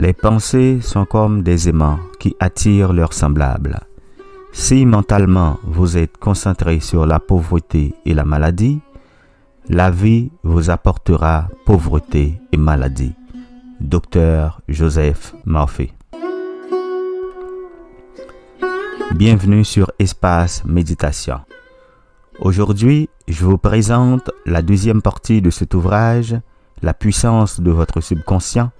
Les pensées sont comme des aimants qui attirent leurs semblables. Si mentalement vous êtes concentré sur la pauvreté et la maladie, la vie vous apportera pauvreté et maladie. Dr Joseph Murphy. Bienvenue sur Espace Méditation. Aujourd'hui, je vous présente la deuxième partie de cet ouvrage, La puissance de votre subconscient,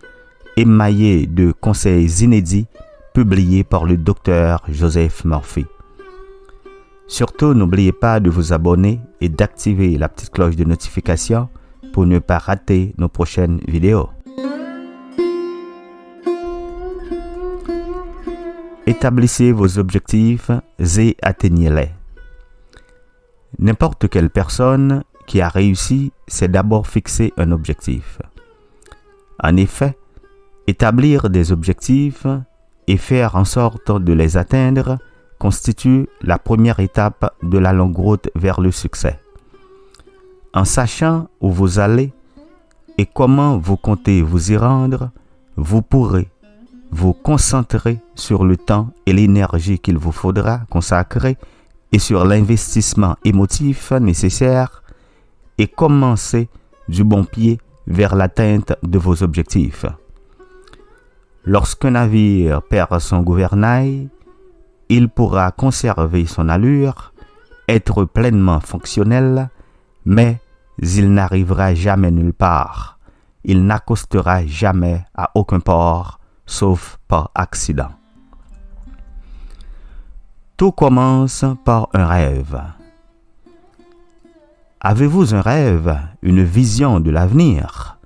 émaillé de conseils inédits publiés par le Dr Joseph Murphy. Surtout, n'oubliez pas de vous abonner et d'activer la petite cloche de notification pour ne pas rater nos prochaines vidéos. Établissez vos objectifs et atteignez-les. N'importe quelle personne qui a réussi s'est d'abord fixé un objectif. En effet, établir des objectifs et faire en sorte de les atteindre constitue la première étape de la longue route vers le succès. En sachant où vous allez et comment vous comptez vous y rendre, vous pourrez vous concentrer sur le temps et l'énergie qu'il vous faudra consacrer et sur l'investissement émotif nécessaire et commencer du bon pied vers l'atteinte de vos objectifs. Lorsqu'un navire perd son gouvernail, il pourra conserver son allure, être pleinement fonctionnel, mais il n'arrivera jamais nulle part. Il n'accostera jamais à aucun port, sauf par accident. Tout commence par un rêve. Avez-vous un rêve, une vision de l'avenir?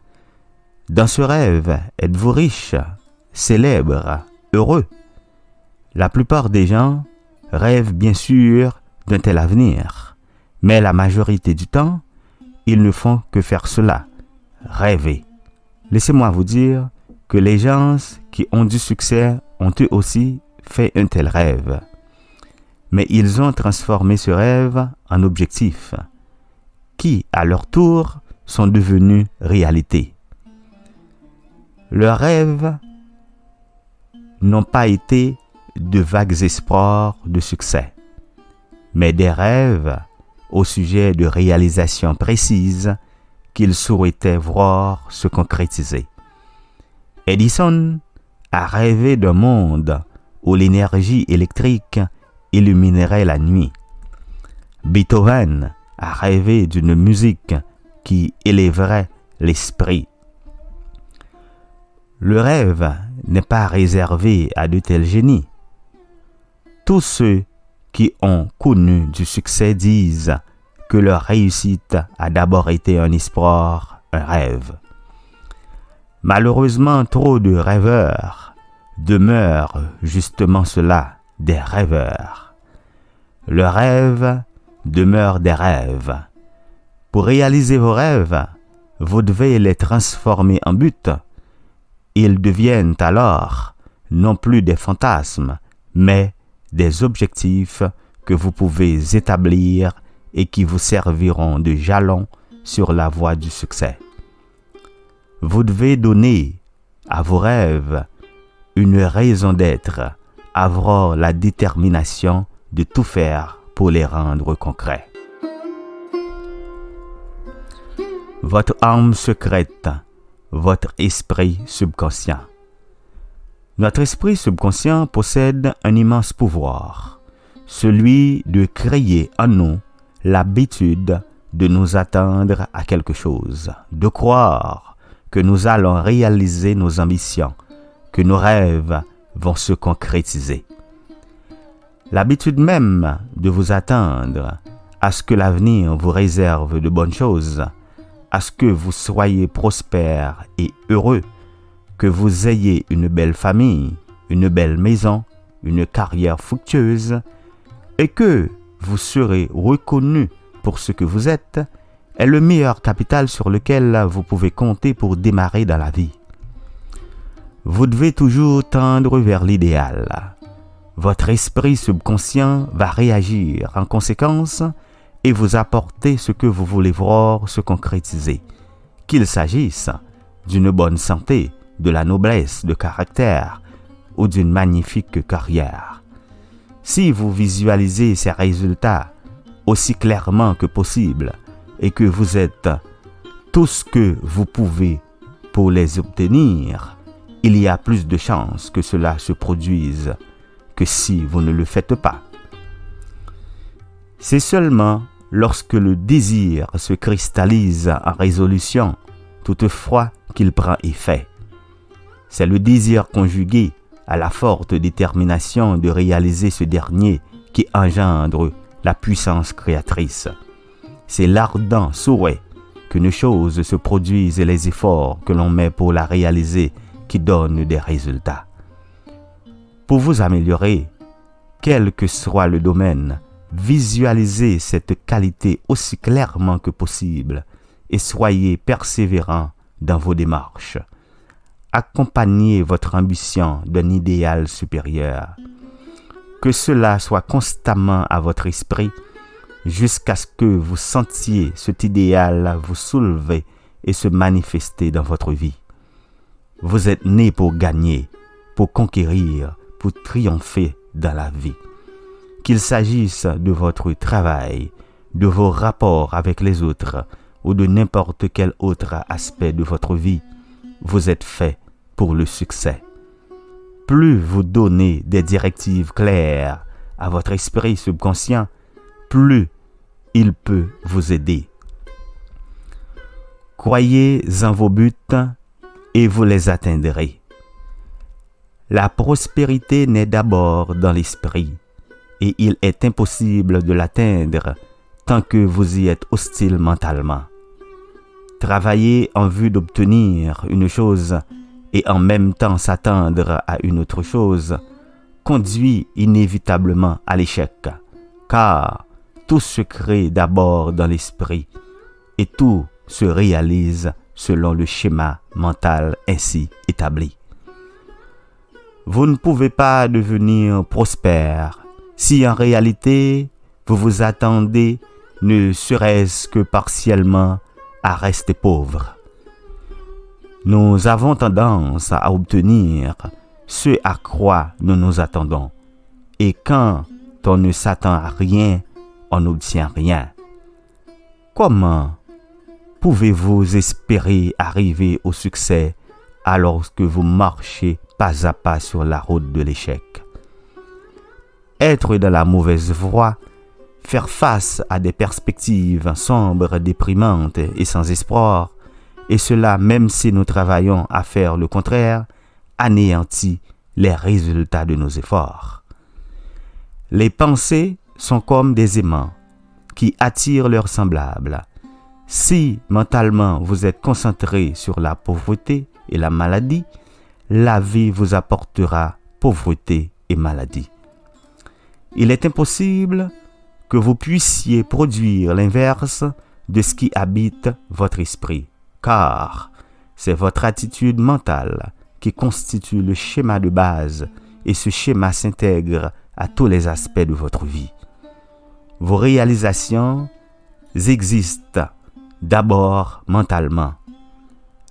Dans ce rêve, êtes-vous riche, célèbre, heureux? La plupart des gens rêvent bien sûr d'un tel avenir, mais la majorité du temps, ils ne font que faire cela, rêver. Laissez-moi vous dire que les gens qui ont du succès ont eux aussi fait un tel rêve. Mais ils ont transformé ce rêve en objectif, qui, à leur tour, sont devenus réalité. Leurs rêves n'ont pas été de vagues espoirs de succès, mais des rêves au sujet de réalisations précises qu'ils souhaitaient voir se concrétiser. Edison a rêvé d'un monde où l'énergie électrique illuminerait la nuit. Beethoven a rêvé d'une musique qui élèverait l'esprit. Le rêve n'est pas réservé à de tels génies. Tous ceux qui ont connu du succès disent que leur réussite a d'abord été un espoir, un rêve. Malheureusement, trop de rêveurs demeurent justement cela, des rêveurs. Le rêve demeure des rêves. Pour réaliser vos rêves, vous devez les transformer en buts. Ils deviennent alors non plus des fantasmes, mais des objectifs que vous pouvez établir et qui vous serviront de jalon sur la voie du succès. Vous devez donner à vos rêves une raison d'être, avoir la détermination de tout faire pour les rendre concrets. Votre âme secrète, votre esprit subconscient. Notre esprit subconscient possède un immense pouvoir, celui de créer en nous l'habitude de nous attendre à quelque chose, de croire que nous allons réaliser nos ambitions, que nos rêves vont se concrétiser. L'habitude même de vous attendre à ce que l'avenir vous réserve de bonnes choses, à ce que vous soyez prospères et heureux, que vous ayez une belle famille, une belle maison, une carrière fructueuse, et que vous serez reconnu pour ce que vous êtes, est le meilleur capital sur lequel vous pouvez compter pour démarrer dans la vie. Vous devez toujours tendre vers l'idéal. Votre esprit subconscient va réagir en conséquence et vous apporter ce que vous voulez voir se concrétiser, qu'il s'agisse d'une bonne santé, de la noblesse de caractère ou d'une magnifique carrière. Si vous visualisez ces résultats aussi clairement que possible et que vous êtes tout ce que vous pouvez pour les obtenir, il y a plus de chances que cela se produise que si vous ne le faites pas. C'est seulement lorsque le désir se cristallise en résolution, toutefois qu'il prend effet. C'est le désir conjugué à la forte détermination de réaliser ce dernier qui engendre la puissance créatrice. C'est l'ardent souhait qu'une chose se produise et les efforts que l'on met pour la réaliser qui donnent des résultats. Pour vous améliorer, quel que soit le domaine, visualisez cette qualité aussi clairement que possible et soyez persévérant dans vos démarches. Accompagnez votre ambition d'un idéal supérieur. Que cela soit constamment à votre esprit jusqu'à ce que vous sentiez cet idéal vous soulever et se manifester dans votre vie. Vous êtes né pour gagner, pour conquérir, pour triompher dans la vie. Qu'il s'agisse de votre travail, de vos rapports avec les autres ou de n'importe quel autre aspect de votre vie, vous êtes fait pour le succès. Plus vous donnez des directives claires à votre esprit subconscient, plus il peut vous aider. Croyez en vos buts et vous les atteindrez. La prospérité naît d'abord dans l'esprit et il est impossible de l'atteindre tant que vous y êtes hostile mentalement. Travailler en vue d'obtenir une chose et en même temps s'attendre à une autre chose conduit inévitablement à l'échec, car tout se crée d'abord dans l'esprit et tout se réalise selon le schéma mental ainsi établi. Vous ne pouvez pas devenir prospère si en réalité vous vous attendez ne serait-ce que partiellement à rester pauvre. Nous avons tendance à obtenir ce à quoi nous nous attendons. Et quand on ne s'attend à rien, on n'obtient rien. Comment pouvez-vous espérer arriver au succès alors que vous marchez pas à pas sur la route de l'échec? Être dans la mauvaise voie, faire face à des perspectives sombres, déprimantes et sans espoir, et cela même si nous travaillons à faire le contraire, anéantit les résultats de nos efforts. Les pensées sont comme des aimants qui attirent leurs semblables. Si mentalement vous êtes concentré sur la pauvreté et la maladie, la vie vous apportera pauvreté et maladie. Il est impossible que vous puissiez produire l'inverse de ce qui habite votre esprit, car c'est votre attitude mentale qui constitue le schéma de base et ce schéma s'intègre à tous les aspects de votre vie. Vos réalisations existent d'abord mentalement.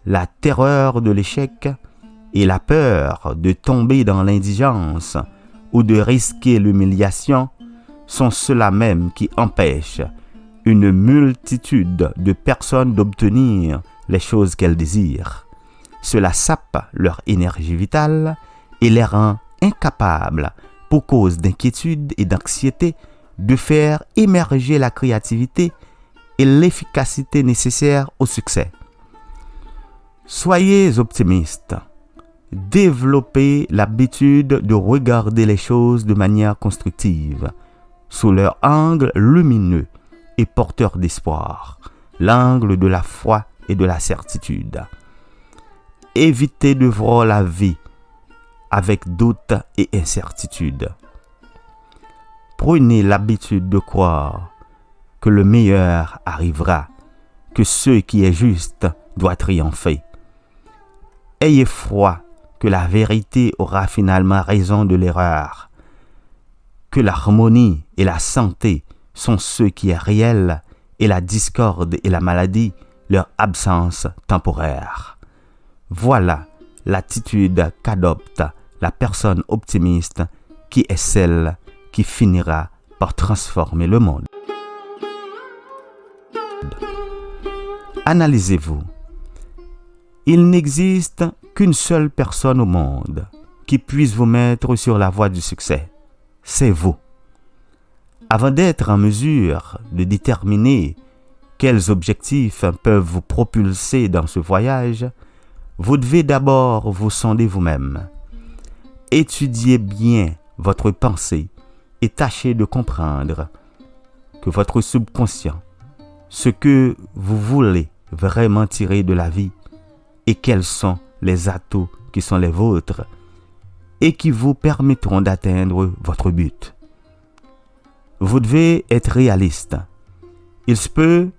La terreur de l'échec et la peur de tomber dans l'indigence ou de risquer l'humiliation sont ceux-là même qui empêchent une multitude de personnes d'obtenir les choses qu'elles désirent. Cela sape leur énergie vitale et les rend incapables, pour cause d'inquiétude et d'anxiété, de faire émerger la créativité et l'efficacité nécessaires au succès. Soyez optimistes. Développez l'habitude de regarder les choses de manière constructive, sous leur angle lumineux et porteur d'espoir, l'angle de la foi et de la certitude. Évitez de voir la vie avec doute et incertitude. Prenez l'habitude de croire que le meilleur arrivera, que ce qui est juste doit triompher. Ayez foi que la vérité aura finalement raison de l'erreur, que l'harmonie et la santé sont ce qui est réel et la discorde et la maladie leur absence temporaire. Voilà l'attitude qu'adopte la personne optimiste qui est celle qui finira par transformer le monde. Analysez-vous. Il n'existe qu'une seule personne au monde qui puisse vous mettre sur la voie du succès. C'est vous. Avant d'être en mesure de déterminer quels objectifs peuvent vous propulser dans ce voyage, vous devez d'abord vous sonder vous-même. Étudiez bien votre pensée et tâchez de comprendre que votre subconscient, ce que vous voulez vraiment tirer de la vie et quels sont les atouts qui sont les vôtres et qui vous permettront d'atteindre votre but. Vous devez être réaliste. Il se peut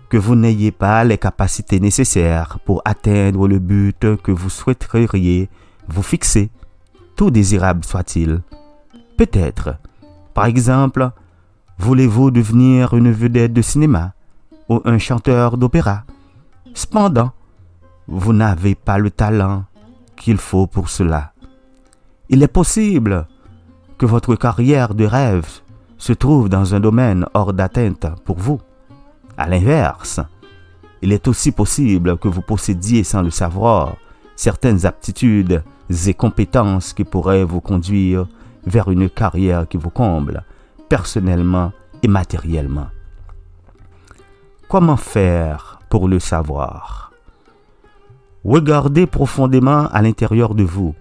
que vous n'ayez pas les capacités nécessaires pour atteindre le but que vous souhaiteriez vous fixer, tout désirable soit-il. Peut-être, par exemple, voulez-vous devenir une vedette de cinéma ou un chanteur d'opéra. Cependant, vous n'avez pas le talent qu'il faut pour cela. Il est possible que votre carrière de rêve se trouve dans un domaine hors d'atteinte pour vous. À l'inverse, il est aussi possible que vous possédiez sans le savoir certaines aptitudes et compétences qui pourraient vous conduire vers une carrière qui vous comble, personnellement et matériellement. Comment faire pour le savoir? Regardez profondément à l'intérieur de vous.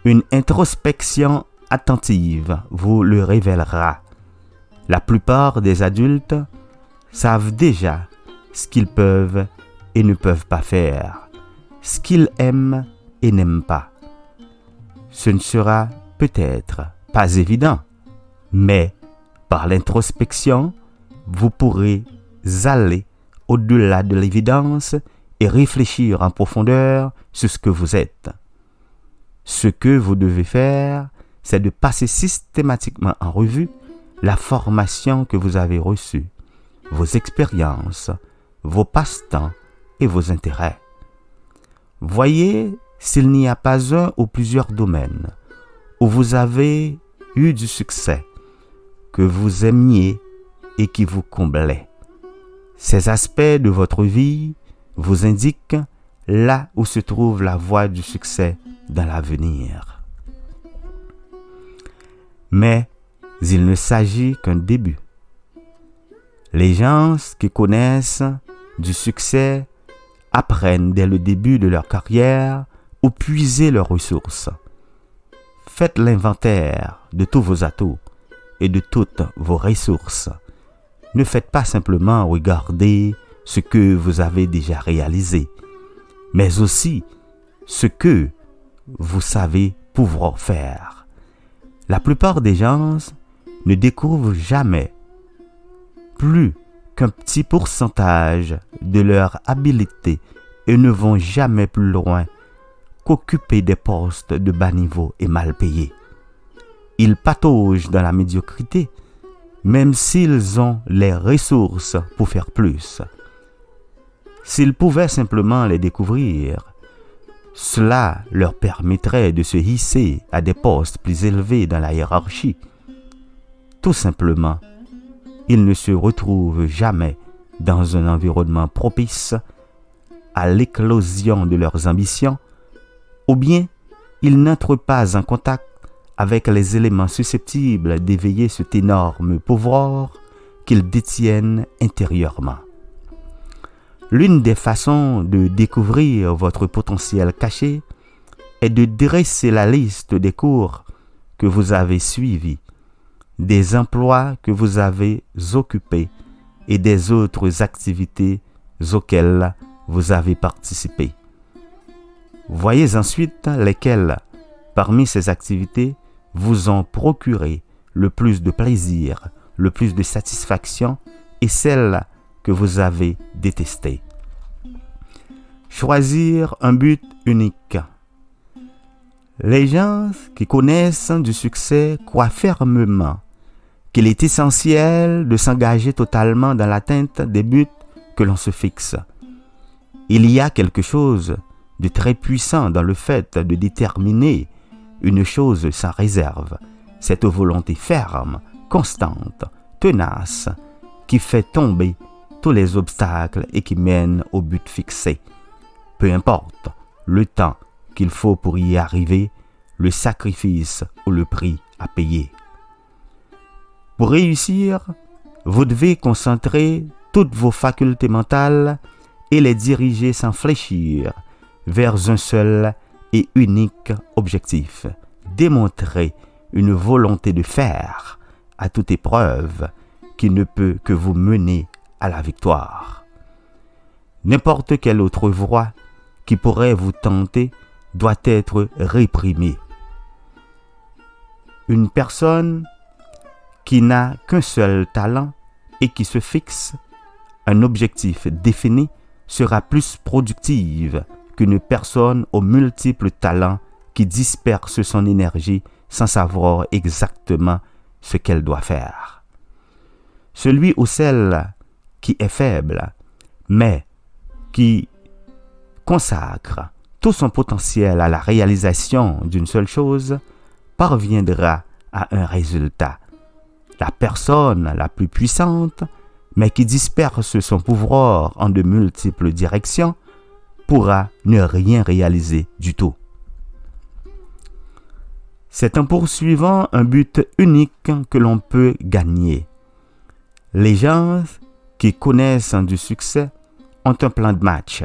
Une introspection attentive vous le révélera. La plupart des adultes savent déjà ce qu'ils peuvent et ne peuvent pas faire, ce qu'ils aiment et n'aiment pas. Ce ne sera peut-être pas évident, mais par l'introspection, vous pourrez aller au-delà de l'évidence et réfléchir en profondeur sur ce que vous êtes. Ce que vous devez faire, c'est de passer systématiquement en revue la formation que vous avez reçue, vos expériences, vos passe-temps et vos intérêts. Voyez s'il n'y a pas un ou plusieurs domaines où vous avez eu du succès, que vous aimiez et qui vous comblaient. Ces aspects de votre vie vous indiquent là où se trouve la voie du succès dans l'avenir. Mais il ne s'agit qu'un début. Les gens qui connaissent du succès apprennent dès le début de leur carrière où puiser leurs ressources. Faites l'inventaire de tous vos atouts et de toutes vos ressources. Ne faites pas simplement regarder ce que vous avez déjà réalisé, mais aussi ce que vous savez pouvoir faire. La plupart des gens ne découvrent jamais plus qu'un petit pourcentage de leur habileté et ne vont jamais plus loin qu'occuper des postes de bas niveau et mal payés. Ils pataugent dans la médiocrité, même s'ils ont les ressources pour faire plus. S'ils pouvaient simplement les découvrir, cela leur permettrait de se hisser à des postes plus élevés dans la hiérarchie. Tout simplement, ils ne se retrouvent jamais dans un environnement propice à l'éclosion de leurs ambitions, ou bien ils n'entrent pas en contact avec les éléments susceptibles d'éveiller cet énorme pouvoir qu'ils détiennent intérieurement. L'une des façons de découvrir votre potentiel caché est de dresser la liste des cours que vous avez suivis, des emplois que vous avez occupés et des autres activités auxquelles vous avez participé. Voyez ensuite lesquelles, parmi ces activités, vous ont procuré le plus de plaisir, le plus de satisfaction et celles que vous avez détestées. Choisir un but unique. Les gens qui connaissent du succès croient fermement qu'il est essentiel de s'engager totalement dans l'atteinte des buts que l'on se fixe. Il y a quelque chose de très puissant dans le fait de déterminer une chose sans réserve. Cette volonté ferme, constante, tenace, qui fait tomber tous les obstacles et qui mène au but fixé. Peu importe le temps qu'il faut pour y arriver, le sacrifice ou le prix à payer. Pour réussir, vous devez concentrer toutes vos facultés mentales et les diriger sans fléchir vers un seul et unique objectif. Démontrer une volonté de faire à toute épreuve qui ne peut que vous mener à la victoire. N'importe quelle autre voie qui pourrait vous tenter doit être réprimée. Une personne qui n'a qu'un seul talent et qui se fixe un objectif défini sera plus productive qu'une personne aux multiples talents qui disperse son énergie sans savoir exactement ce qu'elle doit faire. Celui ou celle qui est faible, mais qui consacre tout son potentiel à la réalisation d'une seule chose, parviendra à un résultat. La personne la plus puissante, mais qui disperse son pouvoir en de multiples directions, pourra ne rien réaliser du tout. C'est en poursuivant un but unique que l'on peut gagner. Les gens qui connaissent du succès ont un plan de match.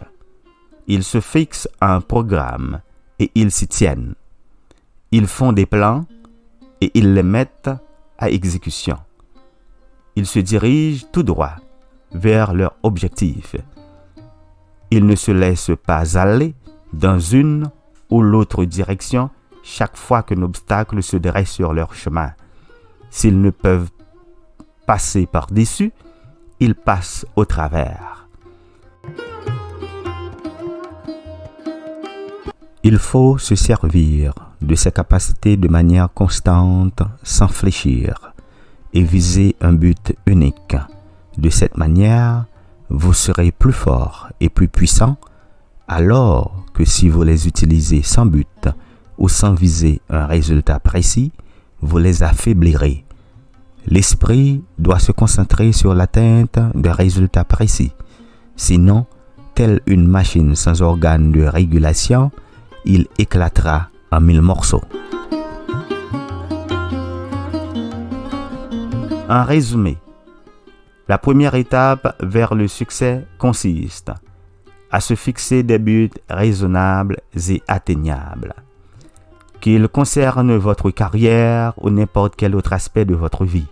Ils se fixent un programme et ils s'y tiennent. Ils font des plans et ils les mettent à exécution. Ils se dirigent tout droit vers leur objectif. Ils ne se laissent pas aller dans une ou l'autre direction chaque fois qu'un obstacle se dresse sur leur chemin. S'ils ne peuvent passer par-dessus, ils passent au travers. Il faut se servir de ses capacités de manière constante, sans fléchir, et viser un but unique. De cette manière, vous serez plus fort et plus puissant, alors que si vous les utilisez sans but ou sans viser un résultat précis, vous les affaiblirez. L'esprit doit se concentrer sur l'atteinte d'un résultat précis. Sinon, telle une machine sans organe de régulation, il éclatera en 1000 morceaux. En résumé, la première étape vers le succès consiste à se fixer des buts raisonnables et atteignables, qu'ils concernent votre carrière ou n'importe quel autre aspect de votre vie.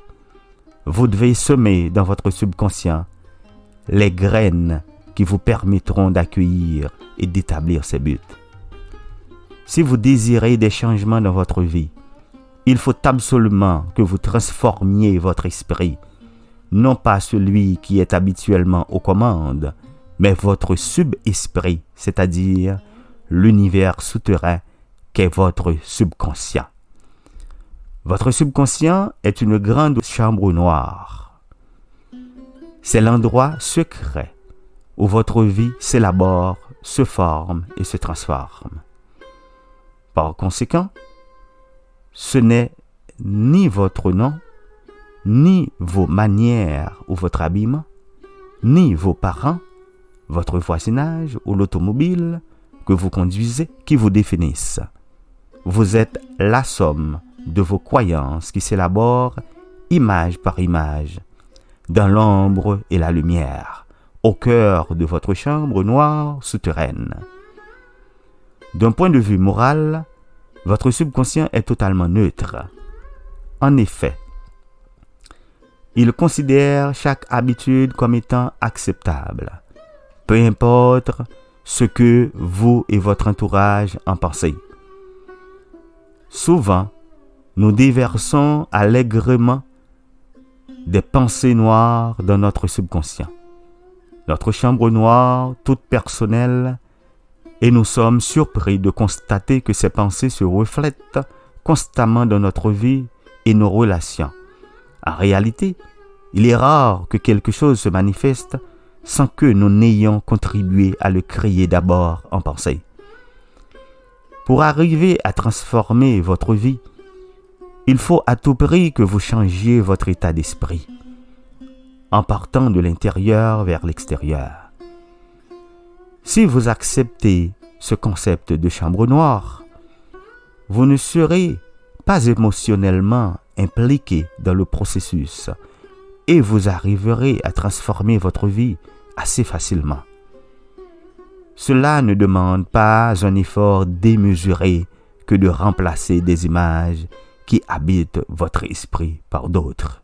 Vous devez semer dans votre subconscient les graines qui vous permettront d'accueillir et d'établir ces buts. Si vous désirez des changements dans votre vie, il faut absolument que vous transformiez votre esprit, non pas celui qui est habituellement aux commandes, mais votre sub-esprit, c'est-à-dire l'univers souterrain qu'est votre subconscient. Votre subconscient est une grande chambre noire. C'est l'endroit secret où votre vie s'élabore, se forme et se transforme. Par conséquent, ce n'est ni votre nom, ni vos manières ou votre habillement, ni vos parents, votre voisinage ou l'automobile que vous conduisez qui vous définissent. Vous êtes la somme de vos croyances qui s'élaborent image par image, dans l'ombre et la lumière, au cœur de votre chambre noire souterraine. D'un point de vue moral, votre subconscient est totalement neutre. En effet, il considère chaque habitude comme étant acceptable, peu importe ce que vous et votre entourage en pensez. Souvent, nous déversons allègrement des pensées noires dans notre subconscient. Notre chambre noire, toute personnelle, et nous sommes surpris de constater que ces pensées se reflètent constamment dans notre vie et nos relations. En réalité, il est rare que quelque chose se manifeste sans que nous n'ayons contribué à le créer d'abord en pensée. Pour arriver à transformer votre vie, il faut à tout prix que vous changiez votre état d'esprit, en partant de l'intérieur vers l'extérieur. Si vous acceptez ce concept de chambre noire, vous ne serez pas émotionnellement impliqué dans le processus et vous arriverez à transformer votre vie assez facilement. Cela ne demande pas un effort démesuré que de remplacer des images qui habitent votre esprit par d'autres.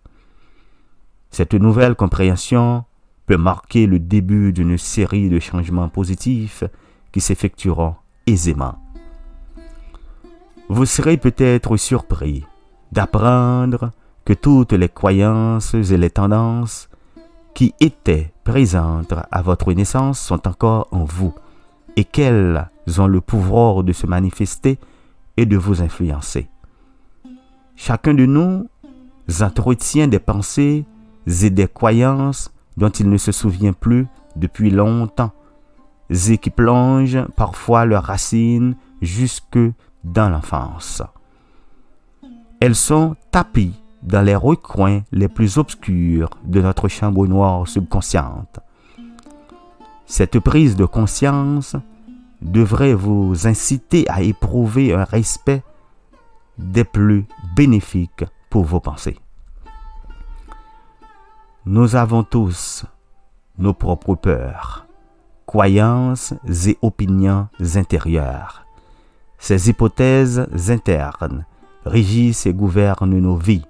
Cette nouvelle compréhension peut marquer le début d'une série de changements positifs qui s'effectueront aisément. Vous serez peut-être surpris d'apprendre que toutes les croyances et les tendances qui étaient présentes à votre naissance sont encore en vous et qu'elles ont le pouvoir de se manifester et de vous influencer. Chacun de nous entretient des pensées et des croyances dont il ne se souvient plus depuis longtemps et qui plongent parfois leurs racines jusque dans l'enfance. Elles sont tapies dans les recoins les plus obscurs de notre chambre noire subconsciente. Cette prise de conscience devrait vous inciter à éprouver un respect des plus bénéfiques pour vos pensées. Nous avons tous nos propres peurs, croyances et opinions intérieures. Ces hypothèses internes régissent et gouvernent nos vies.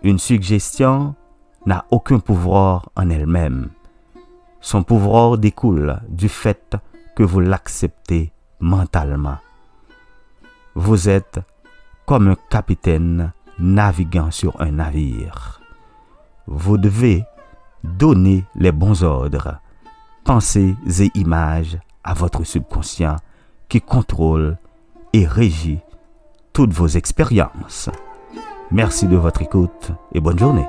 Une suggestion n'a aucun pouvoir en elle-même. Son pouvoir découle du fait que vous l'acceptez mentalement. Vous êtes comme un capitaine naviguant sur un navire. Vous devez donner les bons ordres, pensées et images à votre subconscient qui contrôle et régit toutes vos expériences. Merci de votre écoute et bonne journée.